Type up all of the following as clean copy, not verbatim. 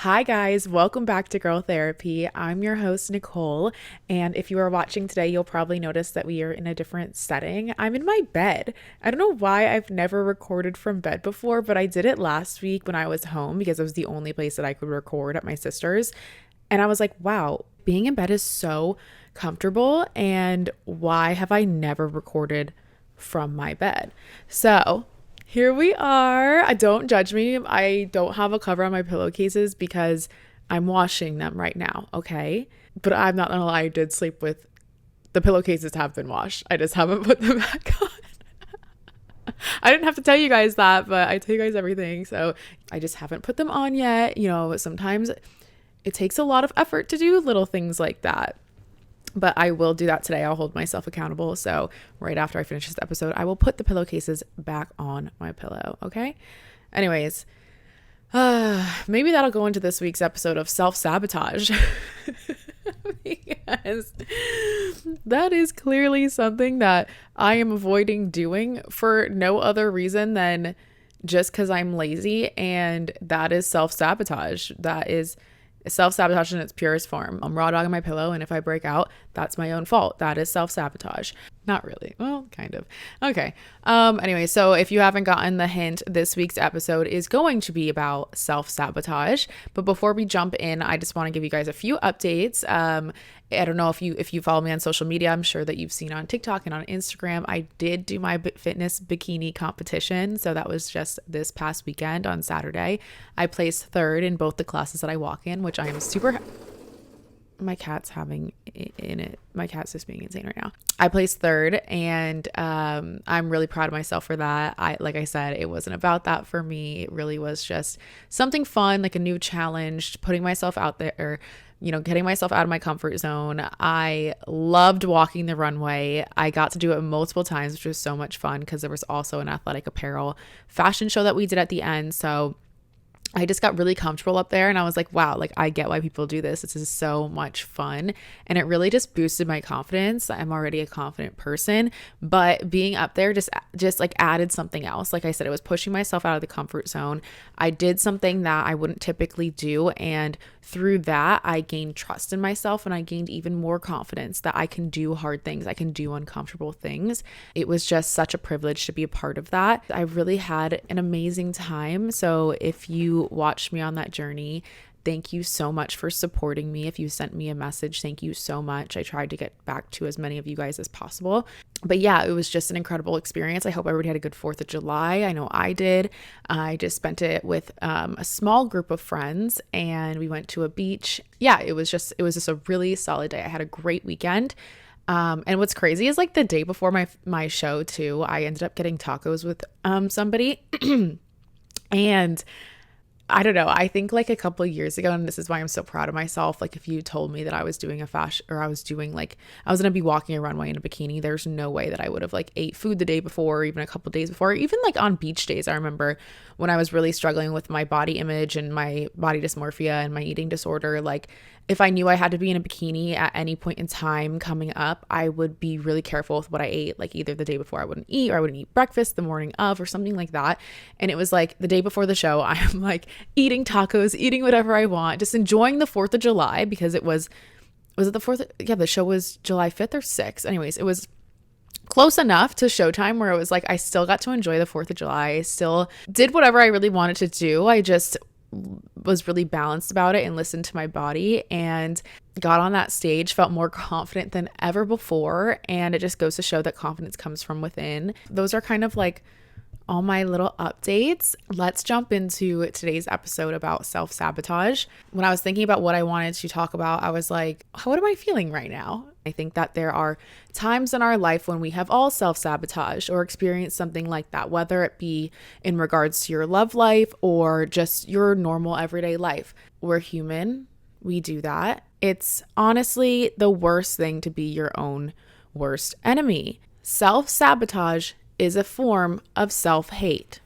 Hi, guys. Welcome back to Girl Therapy. I'm your host, Nicole. And if you are watching today, you'll probably notice that we are in a different setting. I'm in my bed. I don't know why I've never recorded from bed before, but I did it last week when I was home because it was the only place that I could record at my sister's. And I was like, wow, being in bed is so comfortable. And why have I never recorded from my bed? So here we are. Don't judge me. I don't have a cover on my pillowcases because I'm washing them right now, okay? But I'm not gonna lie, I did sleep with the pillowcases have been washed. I just haven't put them back on. I didn't have to tell you guys that, but I tell you guys everything. So I just haven't put them on yet. Sometimes it takes a lot of effort to do little things like that. But I will do that today. I'll hold myself accountable. So right after I finish this episode, I will put the pillowcases back on my pillow. Okay. Anyways, maybe that'll go into this week's episode of self-sabotage. Because that is clearly something that I am avoiding doing for no other reason than just because I'm lazy. And that is self-sabotage. That is self-sabotage in its purest form. I'm raw dogging my pillow, and if I break out, that's my own fault. That is self-sabotage. Not really. Well, kind of. Okay. Anyway, so if you haven't gotten the hint, this week's episode is going to be about self-sabotage. But before we jump in, I just want to give you guys a few updates. I don't know if you follow me on social media. I'm sure that you've seen on TikTok and on Instagram. I did do my fitness bikini competition. So that was just this past weekend on Saturday. I placed third in both the classes that I walk in, which I am super... My cat's having in it. My cat's just being insane right now. I placed third, and I'm really proud of myself for that. Like I said, it wasn't about that for me. It really was just something fun, like a new challenge, putting myself out there, getting myself out of my comfort zone. I loved walking the runway. I got to do it multiple times, which was so much fun because there was also an athletic apparel fashion show that we did at the end. So I just got really comfortable up there, and I was like, wow, like I get why people do this. This is so much fun. And it really just boosted my confidence. I'm already a confident person, but being up there just like added something else. Like I said, it was pushing myself out of the comfort zone. I did something that I wouldn't typically do. And through that, I gained trust in myself, and I gained even more confidence that I can do hard things. I can do uncomfortable things. It was just such a privilege to be a part of that. I really had an amazing time. So if you watched me on that journey, thank you so much for supporting me. If you sent me a message, thank you so much. I tried to get back to as many of you guys as possible. But yeah, it was just an incredible experience. I hope everybody had a good 4th of July. I know I did. I just spent it with a small group of friends, and we went to a beach. Yeah, it was just a really solid day. I had a great weekend. And what's crazy is like the day before my show too, I ended up getting tacos with somebody and I don't know. I think like a couple of years ago, and this is why I'm so proud of myself. Like if you told me that I was doing a fashion, or I was doing like, I was going to be walking a runway in a bikini, there's no way that I would have like ate food the day before, or even a couple of days before, even like on beach days. I remember when I was really struggling with my body image and my body dysmorphia and my eating disorder, like if I knew I had to be in a bikini at any point in time coming up, I would be really careful with what I ate. Like either the day before I wouldn't eat, or I wouldn't eat breakfast the morning of, or something like that. And it was like the day before the show, I'm like eating tacos, eating whatever I want, just enjoying the 4th of July because it was it the 4th? Yeah, the show was July 5th or 6th. Anyways, it was close enough to showtime where it was like I still got to enjoy the 4th of July. I still did whatever I really wanted to do. I just was really balanced about it and listened to my body and got on that stage, felt more confident than ever before. And it just goes to show that confidence comes from within. Those are kind of like all my little updates. Let's jump into today's episode about self-sabotage. When I was thinking about what I wanted to talk about, I was like, what am I feeling right now? I think that there are times in our life when we have all self-sabotaged or experienced something like that, whether it be in regards to your love life or just your normal everyday life. We're human. We do that. It's honestly the worst thing to be your own worst enemy. Self-sabotage is a form of self-hate.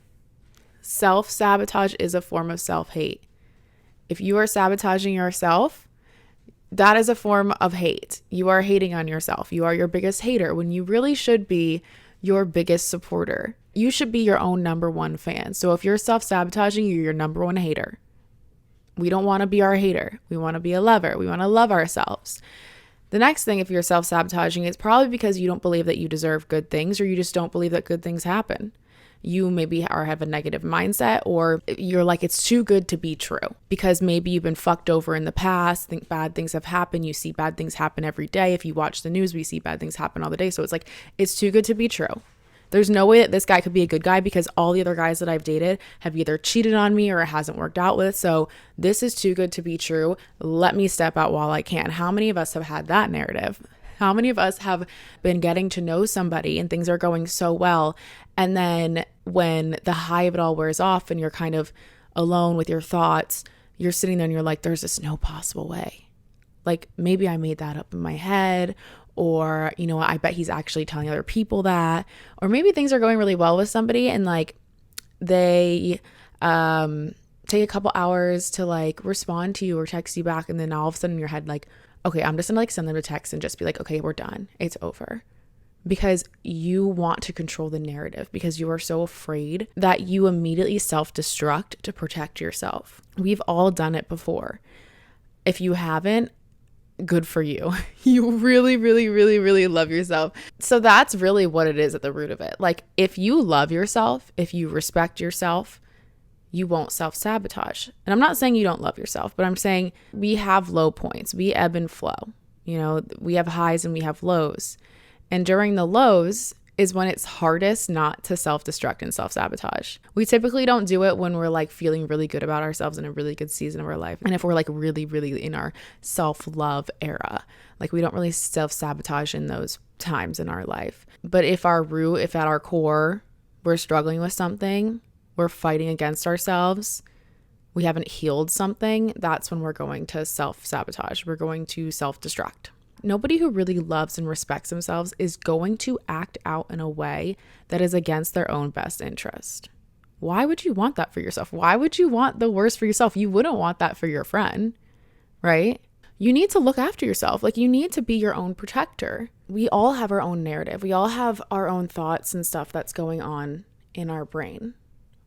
Self-sabotage is a form of self-hate. If you are sabotaging yourself, that is a form of hate. You are hating on yourself. You are your biggest hater when you really should be your biggest supporter. You should be your own number one fan. So if you're self-sabotaging, you're your number one hater. We don't want to be our hater. We want to be a lover. We want to love ourselves. The next thing, if you're self-sabotaging, it's probably because you don't believe that you deserve good things, or you just don't believe that good things happen. You maybe are have a negative mindset, or you're like, it's too good to be true because maybe you've been fucked over in the past. Think bad things have happened. You see bad things happen every day. If you watch the news, we see bad things happen all the day. So it's like, it's too good to be true. There's no way that this guy could be a good guy because all the other guys that I've dated have either cheated on me or it hasn't worked out with. So this is too good to be true. Let me step out while I can. How many of us have had that narrative? How many of us have been getting to know somebody and things are going so well, and then when the high of it all wears off and you're kind of alone with your thoughts, you're sitting there and you're like, there's just no possible way. Like, maybe I made that up in my head, or, you know, I bet he's actually telling other people that, or maybe things are going really well with somebody and like they take a couple hours to like respond to you or text you back, and then all of a sudden in your head like, okay, I'm just gonna like send them a text and just be like, okay, we're done, it's over. Because you want to control the narrative, because you are so afraid that you immediately self-destruct to protect yourself. We've all done it before. If you haven't, good for you. You really, really, really, really love yourself. So that's really what it is at the root of it. Like, if you love yourself, if you respect yourself, you won't self-sabotage. And I'm not saying you don't love yourself, but I'm saying we have low points. We ebb and flow. You know, we have highs and we have lows. And during the lows is when it's hardest not to self-destruct and self-sabotage. We typically don't do it when we're like feeling really good about ourselves in a really good season of our life. And if we're like really, really in our self-love era, like we don't really self-sabotage in those times in our life. But if our root, if at our core, we're struggling with something, we're fighting against ourselves, we haven't healed something, that's when we're going to self-sabotage. We're going to self-destruct. Nobody who really loves and respects themselves is going to act out in a way that is against their own best interest. Why would you want that for yourself? Why would you want the worst for yourself? You wouldn't want that for your friend, right? You need to look after yourself. Like, you need to be your own protector. We all have our own narrative. We all have our own thoughts and stuff that's going on in our brain.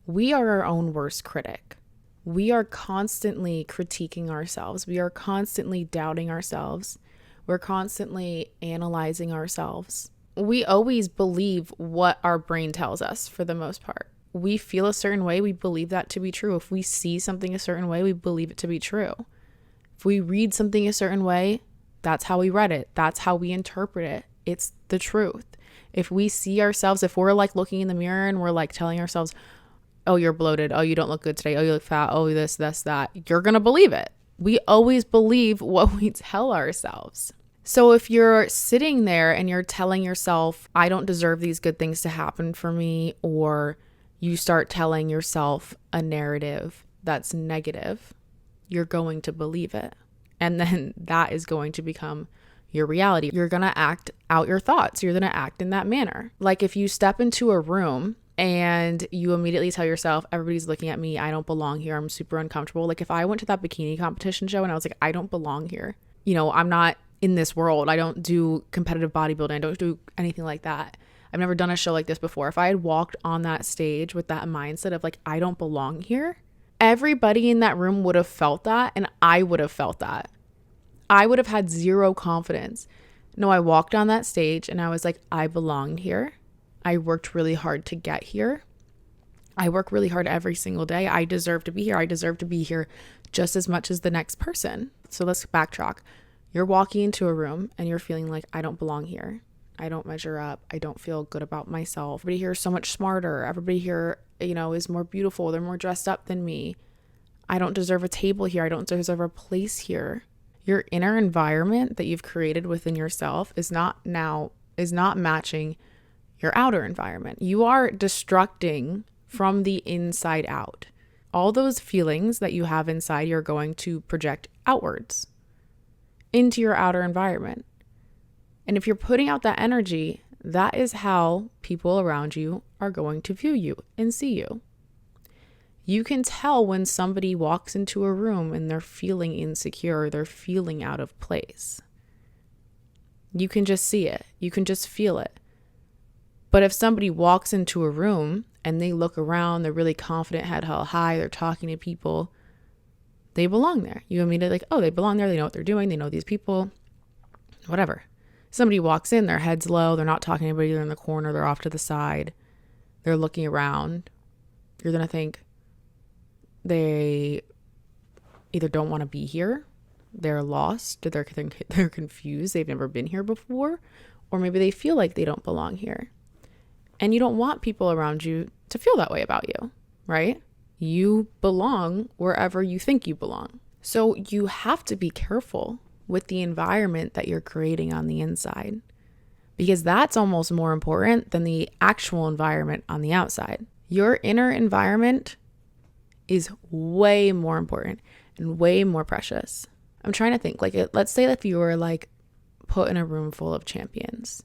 We are our own worst critic. We are constantly critiquing ourselves. We are constantly doubting ourselves. We're constantly analyzing ourselves. We always believe what our brain tells us for the most part. We feel a certain way, we believe that to be true. If we see something a certain way, we believe it to be true. If we read something a certain way, that's how we read it. That's how we interpret it. It's the truth. If we see ourselves, if we're like looking in the mirror and we're like telling ourselves, oh, you're bloated. Oh, you don't look good today. Oh, you look fat. Oh, this, that. You're going to believe it. We always believe what we tell ourselves. So if you're sitting there and you're telling yourself, I don't deserve these good things to happen for me, or you start telling yourself a narrative that's negative, you're going to believe it. And then that is going to become your reality. You're going to act out your thoughts. You're going to act in that manner. Like if you step into a room and you immediately tell yourself, everybody's looking at me, I don't belong here, I'm super uncomfortable. Like if I went to that bikini competition show and I was like, I don't belong here. You know, I'm not in this world. I don't do competitive bodybuilding. I don't do anything like that. I've never done a show like this before. If I had walked on that stage with that mindset of like, I don't belong here, everybody in that room would have felt that, and I would have felt that. I would have had zero confidence. No, I walked on that stage and I was like, I belong here. I worked really hard to get here. I work really hard every single day. I deserve to be here. I deserve to be here just as much as the next person. So let's backtrack. You're walking into a room and you're feeling like, I don't belong here. I don't measure up. I don't feel good about myself. Everybody here is so much smarter. Everybody here, you know, is more beautiful. They're more dressed up than me. I don't deserve a table here. I don't deserve a place here. Your inner environment that you've created within yourself is not matching your outer environment. You are destructing from the inside out. All those feelings that you have inside, you're going to project outwards into your outer environment. And if you're putting out that energy, that is how people around you are going to view you and see you. You can tell when somebody walks into a room and they're feeling insecure, they're feeling out of place. You can just see it. You can just feel it. But if somebody walks into a room and they look around, they're really confident, head held high, they're talking to people, they belong there. You immediately like, oh, they belong there. They know what they're doing. They know these people, whatever. Somebody walks in, their head's low. They're not talking to anybody. They're in the corner. They're off to the side. They're looking around. You're going to think they either don't want to be here, they're lost, they're confused, they've never been here before, or maybe they feel like they don't belong here. And you don't want people around you to feel that way about you, right? You belong wherever you think you belong. So you have to be careful with the environment that you're creating on the inside, because that's almost more important than the actual environment on the outside. Your inner environment is way more important and way more precious. I'm trying to think, like, let's say if you were like put in a room full of champions.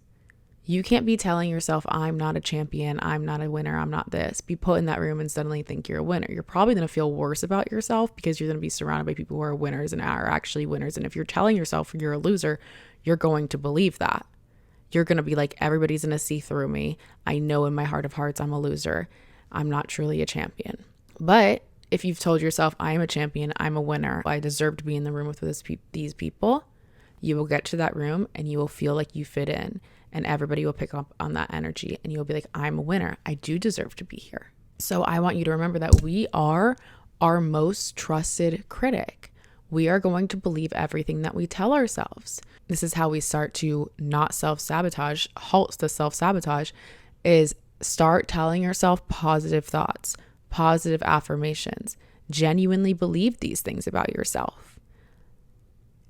You can't be telling yourself, I'm not a champion, I'm not a winner, I'm not this. Be put in that room and suddenly think you're a winner. You're probably going to feel worse about yourself because you're going to be surrounded by people who are winners and are actually winners. And if you're telling yourself you're a loser, you're going to believe that. You're going to be like, everybody's going to see through me. I know in my heart of hearts I'm a loser. I'm not truly a champion. But if you've told yourself, I am a champion, I'm a winner, I deserve to be in the room with these people, you will get to that room and you will feel like you fit in. And everybody will pick up on that energy and you'll be like, I'm a winner. I do deserve to be here. So I want you to remember that we are our most trusted critic. We are going to believe everything that we tell ourselves. This is how we start to not self-sabotage, halt the self-sabotage, is start telling yourself positive thoughts, positive affirmations. Genuinely believe these things about yourself.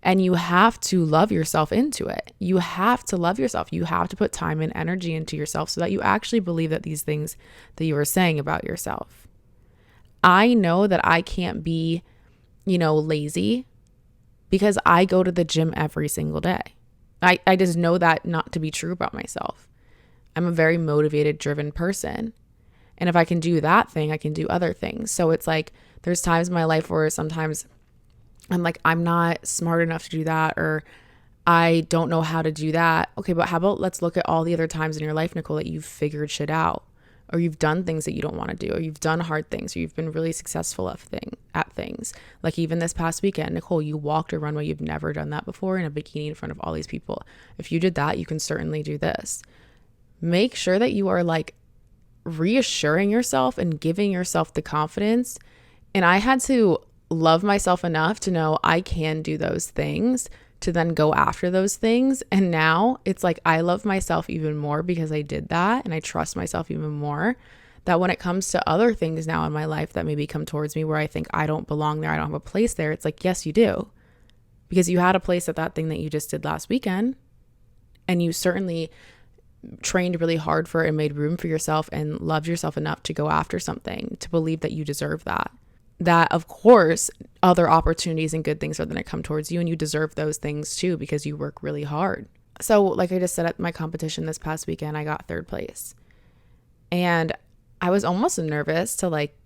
And you have to love yourself into it. You have to love yourself. You have to put time and energy into yourself so that you actually believe that these things that you are saying about yourself. I know that I can't be, lazy because I go to the gym every single day. I just know that not to be true about myself. I'm a very motivated, driven person. And if I can do that thing, I can do other things. So it's like there's times in my life where sometimes I'm like, I'm not smart enough to do that, or I don't know how to do that. Okay, but how about let's look at all the other times in your life, Nicole, that you've figured shit out, or you've done things that you don't want to do, or you've done hard things, or you've been really successful at things. Like even this past weekend, Nicole, you walked a runway. You've never done that before in a bikini in front of all these people. If you did that, you can certainly do this. Make sure that you are like reassuring yourself and giving yourself the confidence. And I had to love myself enough to know I can do those things, to then go after those things. And now it's like I love myself even more because I did that, and I trust myself even more, that when it comes to other things now in my life that maybe come towards me where I think I don't belong there, I don't have a place there, it's like, yes, you do, because you had a place at that thing that you just did last weekend, and you certainly trained really hard for it and made room for yourself and loved yourself enough to go after something, to believe that you deserve that. That, of course, other opportunities and good things are going to come towards you, and you deserve those things too because you work really hard. So like I just said, at my competition this past weekend, I got 3rd place. And I was almost nervous to like,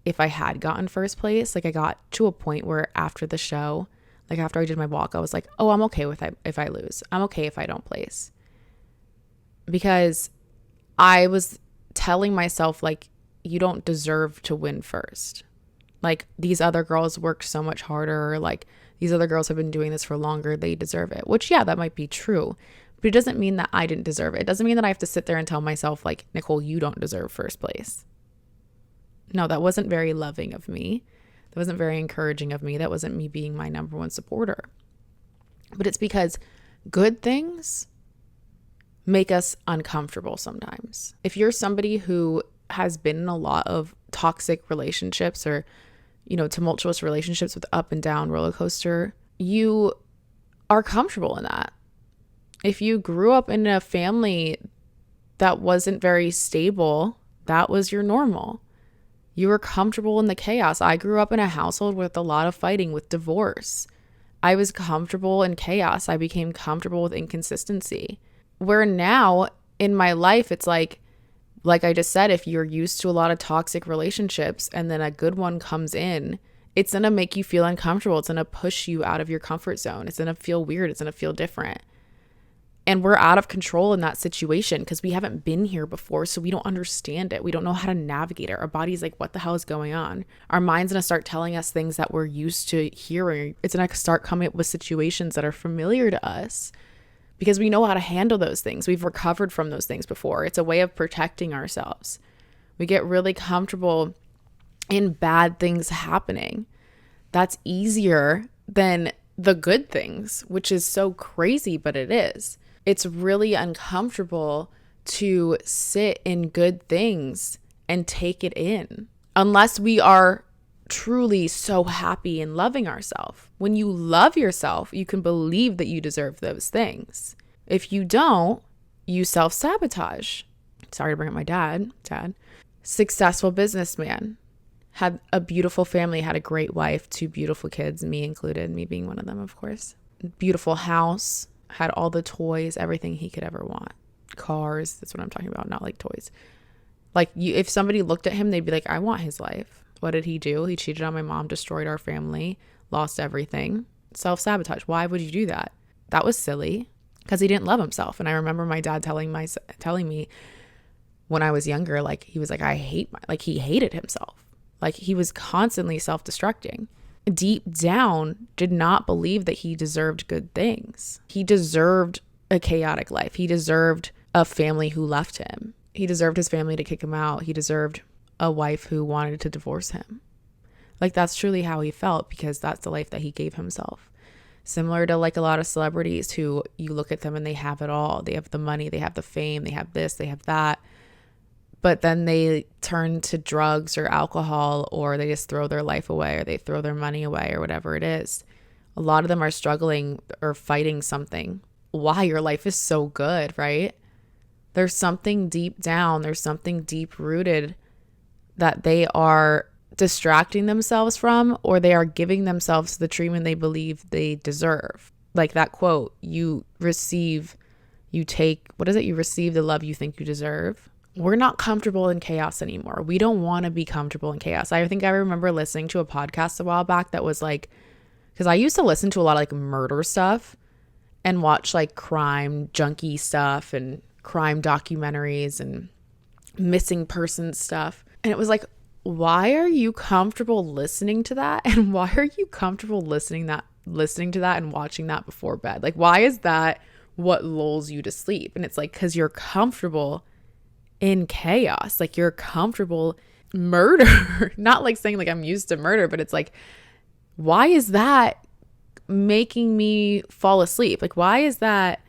if I had gotten 1st place, like I got to a point where after the show, like after I did my walk, I was like, oh, I'm okay with it if I lose. I'm okay if I don't place. Because I was telling myself like, you don't deserve to win first. Like these other girls worked so much harder, like these other girls have been doing this for longer, they deserve it. Which, yeah, that might be true, but it doesn't mean that I didn't deserve it. It doesn't mean that I have to sit there and tell myself like, Nicole, you don't deserve 1st place. No, that wasn't very loving of me. That wasn't very encouraging of me. That wasn't me being my number one supporter. But it's because good things make us uncomfortable sometimes. If you're somebody who has been in a lot of toxic relationships or tumultuous relationships with up and down roller coaster, you are comfortable in that. If you grew up in a family that wasn't very stable, that was your normal. You were comfortable in the chaos. I grew up in a household with a lot of fighting, with divorce. I was comfortable in chaos. I became comfortable with inconsistency. Where now in my life, it's like I just said, if you're used to a lot of toxic relationships and then a good one comes in, it's going to make you feel uncomfortable. It's going to push you out of your comfort zone. It's going to feel weird. It's going to feel different. And we're out of control in that situation because we haven't been here before. So we don't understand it. We don't know how to navigate it. Our body's like, what the hell is going on? Our mind's going to start telling us things that we're used to hearing. It's going to start coming up with situations that are familiar to us because we know how to handle those things. We've recovered from those things before. It's a way of protecting ourselves. We get really comfortable in bad things happening. That's easier than the good things, which is so crazy, but it is. It's really uncomfortable to sit in good things and take it in unless we are truly so happy and loving ourselves. When you love yourself, you can believe that you deserve those things. If you don't, you self-sabotage. Sorry to bring up my dad. Successful businessman, had a beautiful family, had a great wife, 2 beautiful kids, me included, me being one of them, of course. Beautiful house, had all the toys, everything he could ever want. Cars, that's what I'm talking about, not like toys. Like if somebody looked at him, they'd be like, I want his life. What did he do? He cheated on my mom, destroyed our family, lost everything. Self-sabotage. Why would you do that? That was silly because he didn't love himself. And I remember my dad telling me when I was younger, like he was like, he hated himself. Like he was constantly self-destructing. Deep down, did not believe that he deserved good things. He deserved a chaotic life. He deserved a family who left him. He deserved his family to kick him out. He deserved a wife who wanted to divorce him. Like that's truly how he felt because that's the life that he gave himself. Similar to like a lot of celebrities who you look at them and they have it all. They have the money, they have the fame, they have this, they have that. But then they turn to drugs or alcohol, or they just throw their life away, or they throw their money away, or whatever it is. A lot of them are struggling or fighting something. Why? Your life is so good, right? There's something deep down, there's something deep rooted that they are distracting themselves from, or they are giving themselves the treatment they believe they deserve. Like that quote, you receive the love you think you deserve. We're not comfortable in chaos anymore. We don't want to be comfortable in chaos. I think I remember listening to a podcast a while back that was like, because I used to listen to a lot of like murder stuff and watch like crime junkie stuff and crime documentaries and missing persons stuff. And it was like, why are you comfortable listening to that? And why are you comfortable listening to that and watching that before bed? Like, why is that what lulls you to sleep? And it's like, because you're comfortable in chaos. Like you're comfortable murder. Not like saying like I'm used to murder, but it's like, why is that making me fall asleep? Like, why is that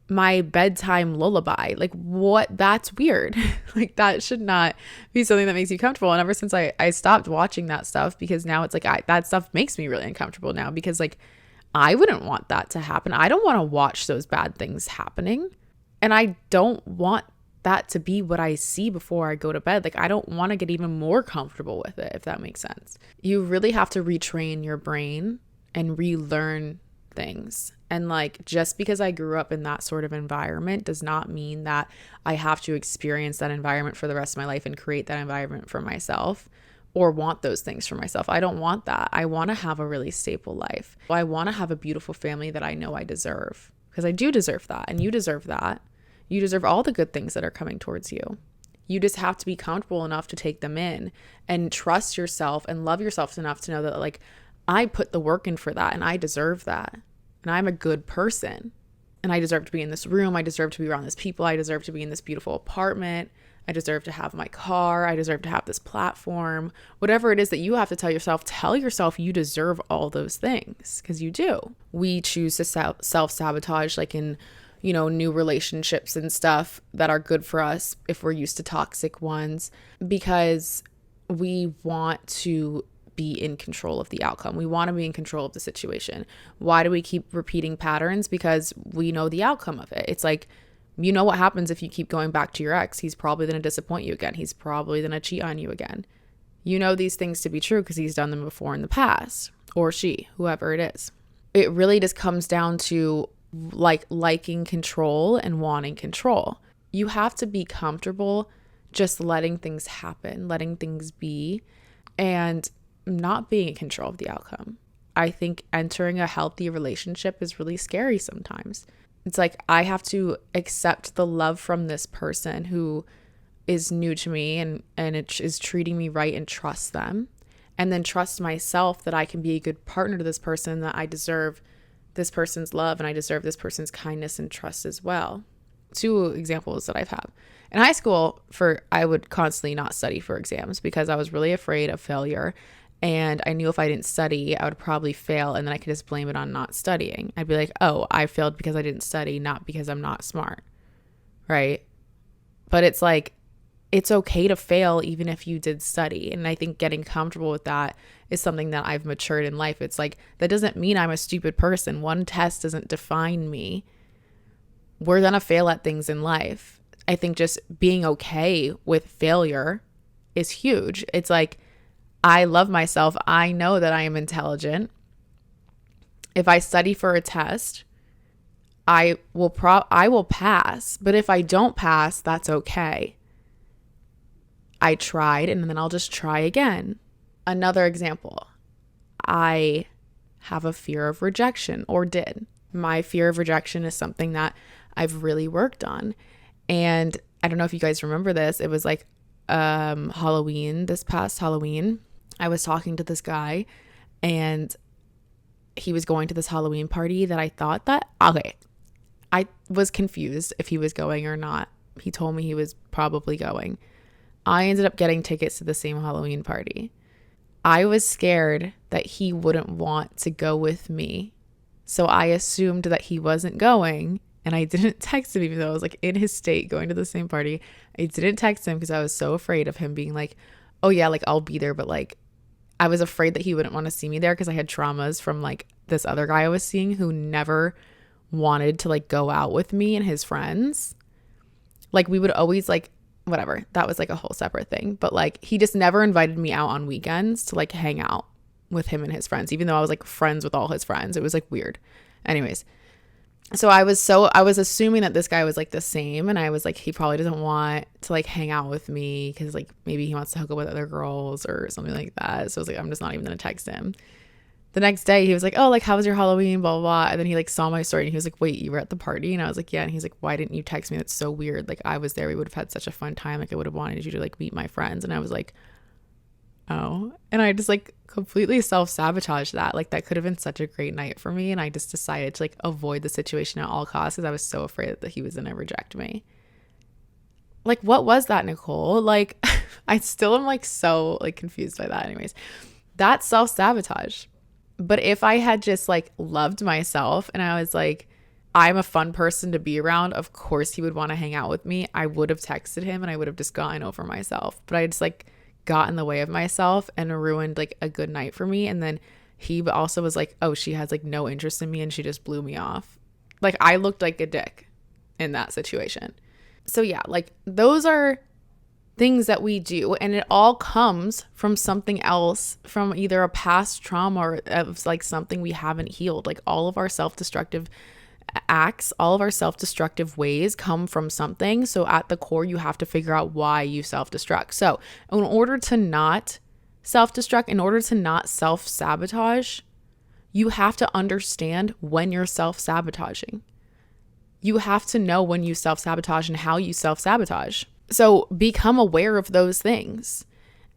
my bedtime lullaby? Like what? That's weird. Like that should not be something that makes you comfortable. And ever since I stopped watching that stuff, because now it's like that stuff makes me really uncomfortable now, because like I wouldn't want that to happen. I don't want to watch those bad things happening. And I don't want that to be what I see before I go to bed. Like I don't want to get even more comfortable with it, if that makes sense. You really have to retrain your brain and relearn things. And like, just because I grew up in that sort of environment does not mean that I have to experience that environment for the rest of my life and create that environment for myself or want those things for myself. I don't want that. I want to have a really stable life. I want to have a beautiful family that I know I deserve, because I do deserve that, and you deserve that. You deserve all the good things that are coming towards you. You just have to be comfortable enough to take them in and trust yourself and love yourself enough to know that like I put the work in for that and I deserve that. And I'm a good person and I deserve to be in this room. I deserve to be around this people. I deserve to be in this beautiful apartment. I deserve to have my car. I deserve to have this platform. Whatever it is that you have to tell yourself you deserve all those things, because you do. We choose to self-sabotage like in new relationships and stuff that are good for us if we're used to toxic ones, because we want to be in control of the outcome. We want to be in control of the situation. Why do we keep repeating patterns? Because we know the outcome of it. It's like, you know what happens if you keep going back to your ex. He's probably going to disappoint you again. He's probably going to cheat on you again. You know these things to be true because he's done them before in the past, or she, whoever it is. It really just comes down to like liking control and wanting control. You have to be comfortable just letting things happen, letting things be, and not being in control of the outcome. I think entering a healthy relationship is really scary sometimes. It's like I have to accept the love from this person who is new to me and it is treating me right, and trust them. And then trust myself that I can be a good partner to this person, that I deserve this person's love and I deserve this person's kindness and trust as well. Two examples that I've had. In high school, I would constantly not study for exams because I was really afraid of failure. And I knew if I didn't study, I would probably fail. And then I could just blame it on not studying. I'd be like, oh, I failed because I didn't study, not because I'm not smart. Right? But it's like, it's okay to fail even if you did study. And I think getting comfortable with that is something that I've matured in life. It's like, that doesn't mean I'm a stupid person. One test doesn't define me. We're going to fail at things in life. I think just being okay with failure is huge. It's like, I love myself. I know that I am intelligent. If I study for a test, I will pass. But if I don't pass, that's okay. I tried, and then I'll just try again. Another example, I have a fear of rejection, or did. My fear of rejection is something that I've really worked on. And I don't know if you guys remember this. It was like Halloween, this past Halloween. I was talking to this guy, and he was going to this Halloween party that I thought that, okay, I was confused if he was going or not. He told me he was probably going. I ended up getting tickets to the same Halloween party. I was scared that he wouldn't want to go with me. So I assumed that he wasn't going, and I didn't text him even though I was like in his state going to the same party. I didn't text him because I was so afraid of him being like, oh yeah, like I'll be there. But like, I was afraid that he wouldn't want to see me there because I had traumas from like this other guy I was seeing who never wanted to like go out with me and his friends. Like we would always like, whatever, that was like a whole separate thing, but like he just never invited me out on weekends to like hang out with him and his friends, even though I was like friends with all his friends. It was like weird. Anyways, so I was assuming that this guy was like the same, and I was like, he probably doesn't want to like hang out with me because like maybe he wants to hook up with other girls or something like that. So I was like, I'm just not even gonna text him. The next day he was like, oh, like how was your Halloween, blah, blah, blah. And then he like saw my story and he was like, wait, you were at the party? And I was like, yeah. And he's like, why didn't you text me? That's so weird. Like I was there. We would have had such a fun time. Like I would have wanted you to like meet my friends. And I was like, oh. And I just like completely self-sabotaged that. Like that could have been such a great night for me. And I just decided to like avoid the situation at all costs because I was so afraid that he was going to reject me. Like what was that, Nicole? Like I still am like so like confused by that. Anyways, that's self-sabotage. But if I had just like loved myself and I was like, I'm a fun person to be around, of course he would want to hang out with me, I would have texted him and I would have just gotten over myself. But I just like got in the way of myself and ruined like a good night for me. And then he also was like, oh, she has like no interest in me and she just blew me off. Like I looked like a dick in that situation. So yeah, like those are things that we do, and it all comes from something else, from either a past trauma or of like something we haven't healed. Like all of our self-destructive acts, all of our self-destructive ways come from something. So at the core, you have to figure out why you self-destruct. So in order to not self-destruct, in order to not self-sabotage, you have to understand when you're self-sabotaging. You have to know when you self-sabotage and how you self-sabotage. So become aware of those things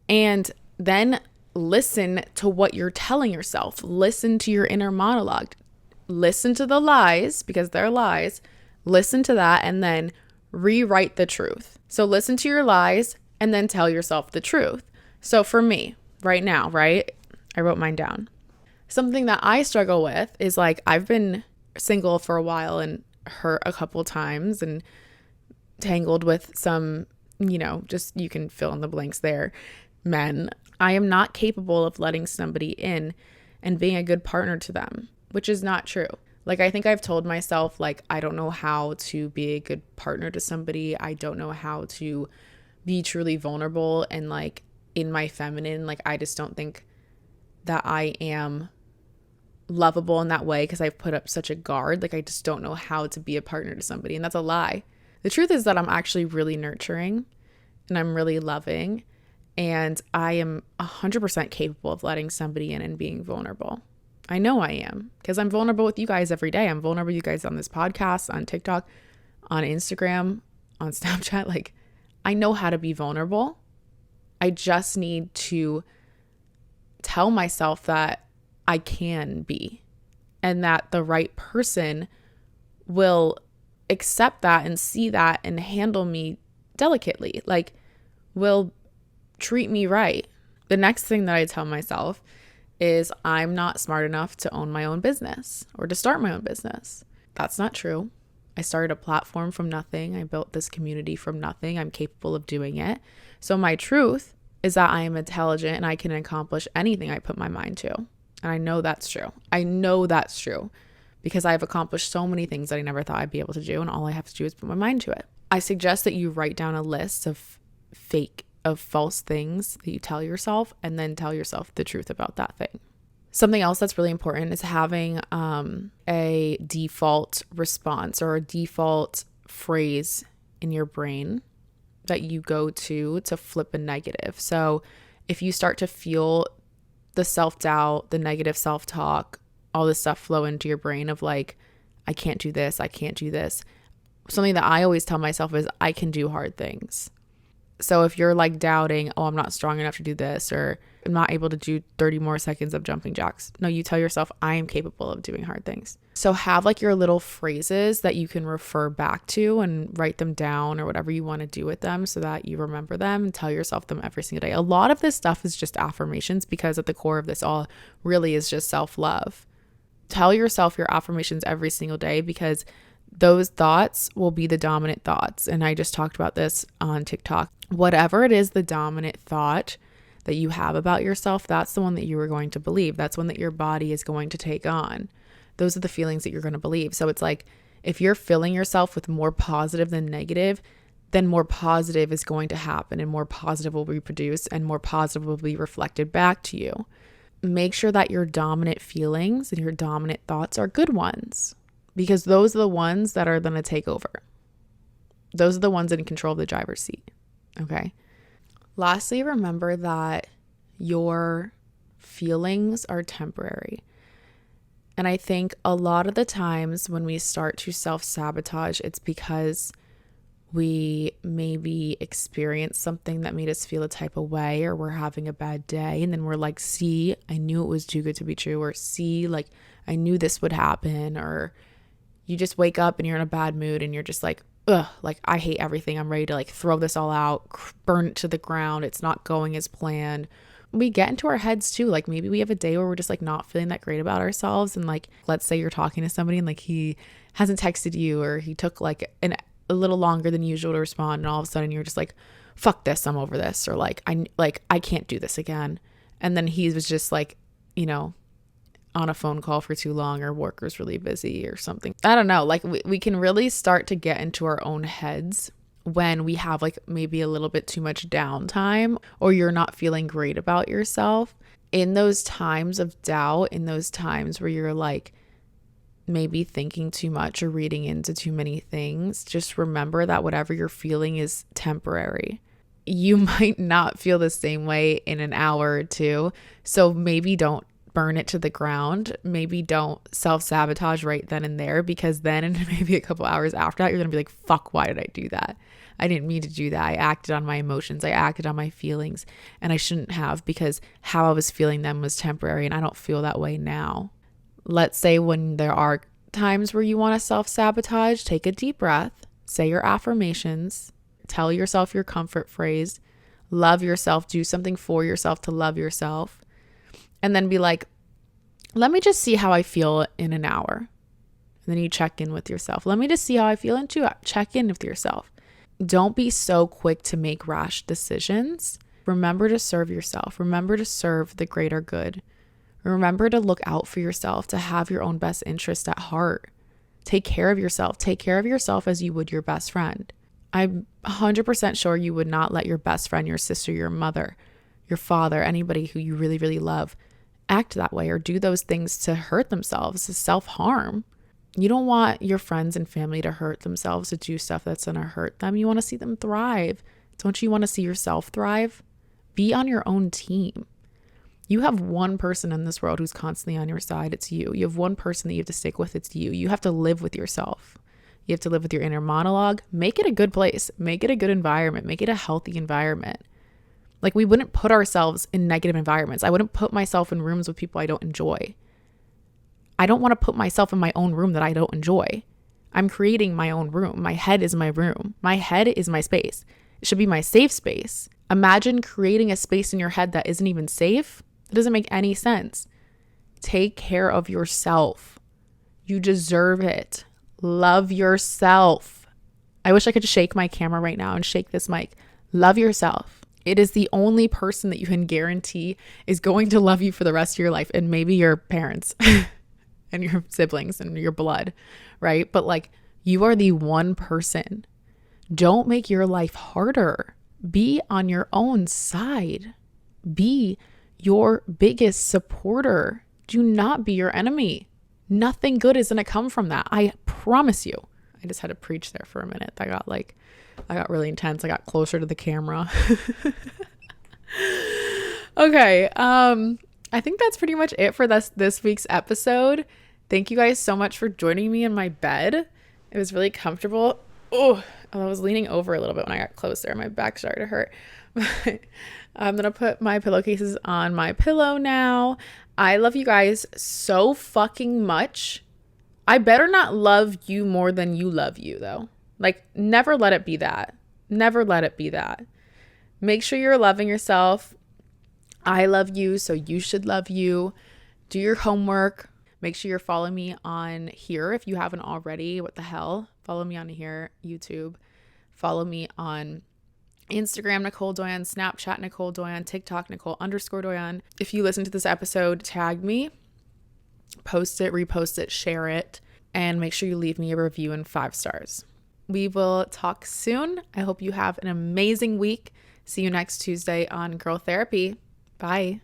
and then listen to what you're telling yourself. Listen to your inner monologue. Listen to the lies because they're lies. Listen to that and then rewrite the truth. So listen to your lies and then tell yourself the truth. So for me right now, right? I wrote mine down. Something that I struggle with is like I've been single for a while and hurt a couple times and tangled with some, you know, just you can fill in the blanks there, men. I am not capable of letting somebody in and being a good partner to them, which is not true. Like I think I've told myself like I don't know how to be a good partner to somebody. I don't know how to be truly vulnerable and like in my feminine. Like I just don't think that I am lovable in that way because I've put up such a guard. Like I just don't know how to be a partner to somebody, and that's a lie. The truth is that I'm actually really nurturing and I'm really loving, and I am 100% capable of letting somebody in and being vulnerable. I know I am because I'm vulnerable with you guys every day. I'm vulnerable with you guys on this podcast, on TikTok, on Instagram, on Snapchat. Like, I know how to be vulnerable. I just need to tell myself that I can be, and that the right person will accept that and see that and handle me delicately, like will treat me right. The next thing that I tell myself is I'm not smart enough to own my own business or to start my own business. That's not true. I started a platform from nothing. I built this community from nothing. I'm capable of doing it. So my truth is that I am intelligent and I can accomplish anything I put my mind to. And I know that's true. I know that's true because I've accomplished so many things that I never thought I'd be able to do. And all I have to do is put my mind to it. I suggest that you write down a list of false things that you tell yourself and then tell yourself the truth about that thing. Something else that's really important is having a default response or a default phrase in your brain that you go to flip a negative. So if you start to feel the self-doubt, the negative self-talk, all this stuff flow into your brain of like, I can't do this, I can't do this. Something that I always tell myself is I can do hard things. So if you're like doubting, oh, I'm not strong enough to do this, or I'm not able to do 30 more seconds of jumping jacks. No, you tell yourself, I am capable of doing hard things. So have like your little phrases that you can refer back to and write them down or whatever you want to do with them so that you remember them and tell yourself them every single day. A lot of this stuff is just affirmations because at the core of this all really is just self-love. Tell yourself your affirmations every single day because those thoughts will be the dominant thoughts. And I just talked about this on TikTok. Whatever it is, the dominant thought that you have about yourself, that's the one that you are going to believe. That's one that your body is going to take on. Those are the feelings that you're going to believe. So it's like if you're filling yourself with more positive than negative, then more positive is going to happen and more positive will reproduce and more positive will be reflected back to you. Make sure that your dominant feelings and your dominant thoughts are good ones because those are the ones that are going to take over. Those are the ones in control of the driver's seat. Okay. Lastly, remember that your feelings are temporary. And I think a lot of the times when we start to self-sabotage, it's because we maybe experienced something that made us feel a type of way, or we're having a bad day. And then we're like, see, I knew it was too good to be true. Or see, like, I knew this would happen. Or you just wake up and you're in a bad mood and you're just like, ugh, like I hate everything. I'm ready to like throw this all out, burn it to the ground. It's not going as planned. We get into our heads too. Like maybe we have a day where we're just like not feeling that great about ourselves. And like, let's say you're talking to somebody and like he hasn't texted you or he took like a little longer than usual to respond. And all of a sudden you're just like, fuck this, I'm over this. Or like, I can't do this again. And then he was just like, you know, on a phone call for too long or work was really busy or something. I don't know. Like we can really start to get into our own heads when we have like maybe a little bit too much downtime or you're not feeling great about yourself. In those times of doubt, in those times where you're like maybe thinking too much or reading into too many things, just remember that whatever you're feeling is temporary. You might not feel the same way in an hour or two. So maybe don't burn it to the ground. Maybe don't self-sabotage right then and there, because then in maybe a couple hours after that, you're going to be like, fuck, why did I do that? I didn't mean to do that. I acted on my emotions. I acted on my feelings and I shouldn't have because how I was feeling them was temporary and I don't feel that way now. Let's say when there are times where you want to self-sabotage, take a deep breath, say your affirmations, tell yourself your comfort phrase, love yourself, do something for yourself to love yourself. And then be like, let me just see how I feel in an hour. And then you check in with yourself. Let me just see how I feel in 2 hours. Check in with yourself. Don't be so quick to make rash decisions. Remember to serve yourself. Remember to serve the greater good. Remember to look out for yourself, to have your own best interest at heart. Take care of yourself. Take care of yourself as you would your best friend. I'm 100% sure you would not let your best friend, your sister, your mother, your father, anybody who you really, really love, act that way or do those things to hurt themselves, to self-harm. You don't want your friends and family to hurt themselves, to do stuff that's going to hurt them. You want to see them thrive. Don't you want to see yourself thrive? Be on your own team. You have one person in this world who's constantly on your side. It's you. You have one person that you have to stick with. It's you. You have to live with yourself. You have to live with your inner monologue. Make it a good place. Make it a good environment. Make it a healthy environment. Like, we wouldn't put ourselves in negative environments. I wouldn't put myself in rooms with people I don't enjoy. I don't want to put myself in my own room that I don't enjoy. I'm creating my own room. My head is my room. My head is my space. It should be my safe space. Imagine creating a space in your head that isn't even safe. It doesn't make any sense. Take care of yourself. You deserve it. Love yourself. I wish I could shake my camera right now and shake this mic. Love yourself. It is the only person that you can guarantee is going to love you for the rest of your life, and maybe your parents and your siblings and your blood, right? But like, you are the one person. Don't make your life harder. Be on your own side. Be your biggest supporter. Do not be your enemy. Nothing good is going to come from that. I promise you. I just had to preach there for a minute. I got really intense. I got closer to the camera. Okay. I think that's pretty much it for this week's episode. Thank you guys so much for joining me in my bed. It was really comfortable. Oh, I was leaning over a little bit when I got closer. My back started to hurt. I'm going to put my pillowcases on my pillow now. I love you guys so fucking much. I better not love you more than you love you, though. Like, never let it be that. Never let it be that. Make sure you're loving yourself. I love you, so you should love you. Do your homework. Make sure you're following me on here if you haven't already. What the hell? Follow me on here, YouTube. Follow me on Instagram, Nicole Doyon, Snapchat, Nicole Doyon, TikTok, Nicole_Doyon. If you listen to this episode, tag me, post it, repost it, share it, and make sure you leave me a review and 5 stars. We will talk soon. I hope you have an amazing week. See you next Tuesday on Girl Therapy. Bye.